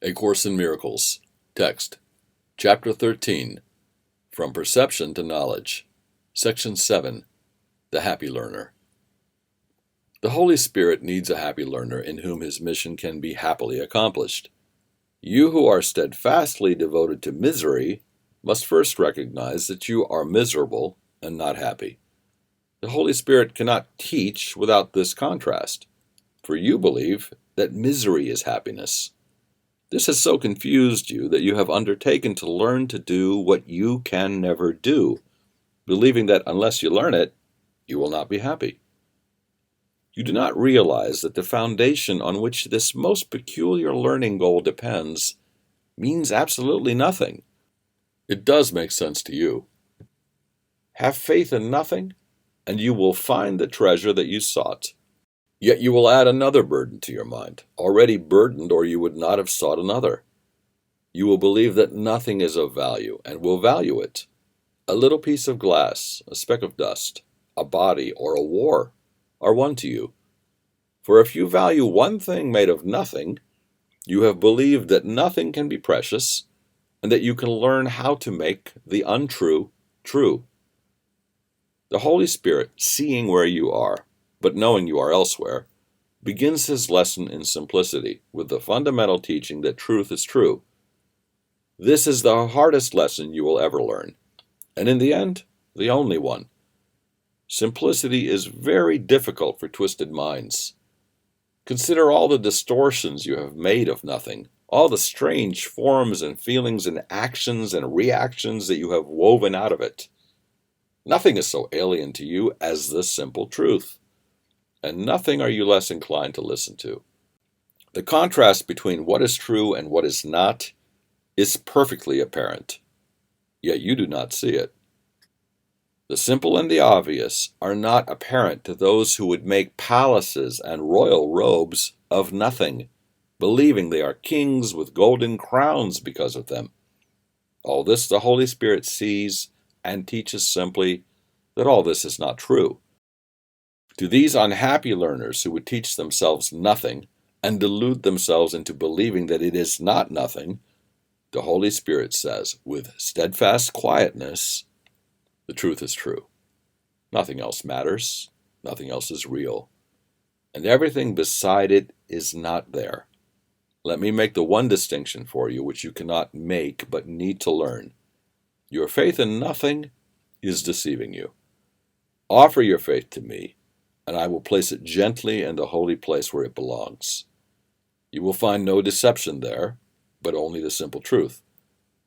A Course in Miracles. Text. Chapter 13. From Perception to Knowledge. Section 7. The Happy Learner. The Holy Spirit needs a happy learner in whom his mission can be happily accomplished. You who are steadfastly devoted to misery must first recognize that you are miserable and not happy. The Holy Spirit cannot teach without this contrast, for you believe that misery is happiness. This has so confused you that you have undertaken to learn to do what you can never do, believing that unless you learn it, you will not be happy. You do not realize that the foundation on which this most peculiar learning goal depends means absolutely nothing. It does make sense to you. Have faith in nothing, and you will find the treasure that you sought. Yet you will add another burden to your mind, already burdened, or you would not have sought another. You will believe that nothing is of value, and will value it. A little piece of glass, a speck of dust, a body, or a war are one to you. For if you value one thing made of nothing, you have believed that nothing can be precious, and that you can learn how to make the untrue true. The Holy Spirit, seeing where you are, but knowing you are elsewhere, begins his lesson in simplicity with the fundamental teaching that truth is true. This is the hardest lesson you will ever learn, and in the end, the only one. Simplicity is very difficult for twisted minds. Consider all the distortions you have made of nothing, all the strange forms and feelings and actions and reactions that you have woven out of it. Nothing is so alien to you as the simple truth, and nothing are you less inclined to listen to. The contrast between what is true and what is not is perfectly apparent, yet you do not see it. The simple and the obvious are not apparent to those who would make palaces and royal robes of nothing, believing they are kings with golden crowns because of them. All this the Holy Spirit sees and teaches simply that all this is not true. To these unhappy learners who would teach themselves nothing and delude themselves into believing that it is not nothing, the Holy Spirit says, with steadfast quietness, the truth is true. Nothing else matters, nothing else is real, and everything beside it is not there. Let me make the one distinction for you which you cannot make but need to learn. Your faith in nothing is deceiving you. Offer your faith to me, and I will place it gently in the holy place where it belongs. You will find no deception there, but only the simple truth,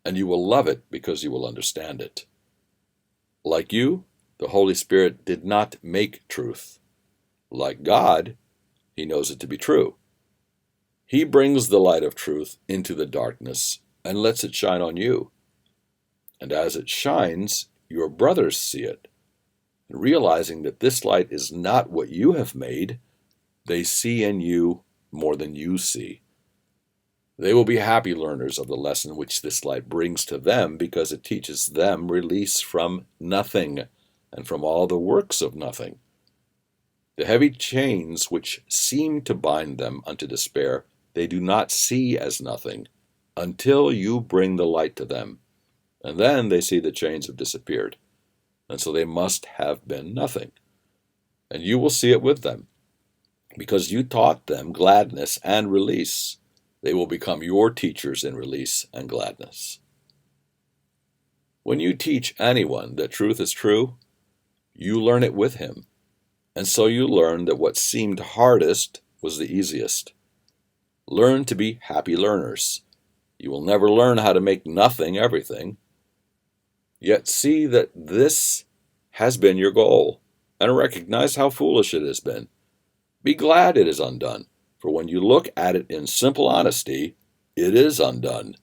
and you will love it because you will understand it. Like you, the Holy Spirit did not make truth. Like God, he knows it to be true. He brings the light of truth into the darkness and lets it shine on you. And as it shines, your brothers see it. And realizing that this light is not what you have made, they see in you more than you see. They will be happy learners of the lesson which this light brings to them because it teaches them release from nothing and from all the works of nothing. The heavy chains which seem to bind them unto despair, they do not see as nothing until you bring the light to them, and then they see the chains have disappeared, and so they must have been nothing. And you will see it with them, because you taught them gladness and release. They will become your teachers in release and gladness. When you teach anyone that truth is true, you learn it with him, and so you learn that what seemed hardest was the easiest. Learn to be happy learners. You will never learn how to make nothing everything. Yet see that this has been your goal, and recognize how foolish it has been. Be glad it is undone. For when you look at it in simple honesty, it is undone.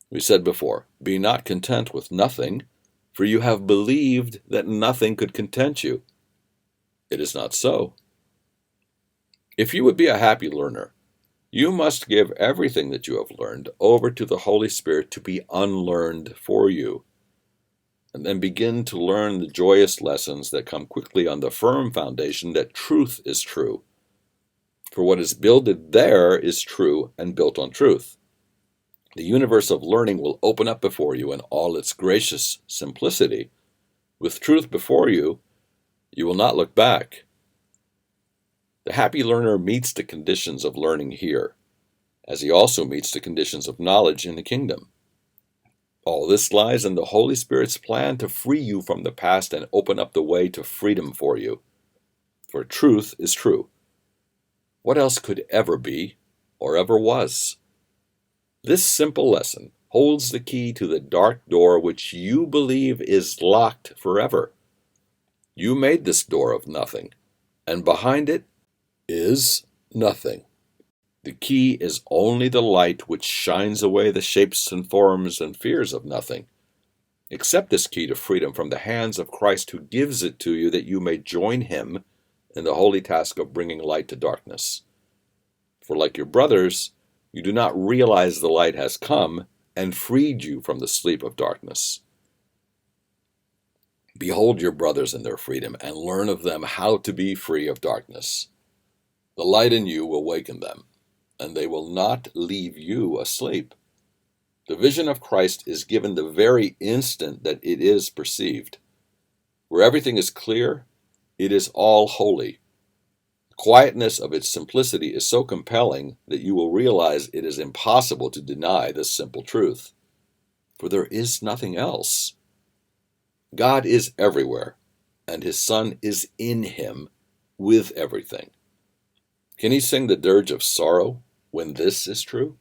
We said before, be not content with nothing, for you have believed that nothing could content you. It is not so. If you would be a happy learner, you must give everything that you have learned over to the Holy Spirit to be unlearned for you, and then begin to learn the joyous lessons that come quickly on the firm foundation that truth is true. For what is builded there is true and built on truth. The universe of learning will open up before you in all its gracious simplicity. With truth before you, you will not look back. The happy learner meets the conditions of learning here, as he also meets the conditions of knowledge in the kingdom. All this lies in the Holy Spirit's plan to free you from the past and open up the way to freedom for you. For truth is true. What else could ever be or ever was? This simple lesson holds the key to the dark door which you believe is locked forever. You made this door of nothing, and behind it is nothing. The key is only the light which shines away the shapes and forms and fears of nothing. Accept this key to freedom from the hands of Christ, who gives it to you that you may join him in the holy task of bringing light to darkness. For like your brothers, you do not realize the light has come and freed you from the sleep of darkness. Behold your brothers in their freedom, and learn of them how to be free of darkness. The light in you will waken them, and they will not leave you asleep. The vision of Christ is given the very instant that it is perceived. Where everything is clear, it is all holy. The quietness of its simplicity is so compelling that you will realize it is impossible to deny this simple truth. For there is nothing else. God is everywhere, and his Son is in him with everything. Can he sing the dirge of sorrow when this is true?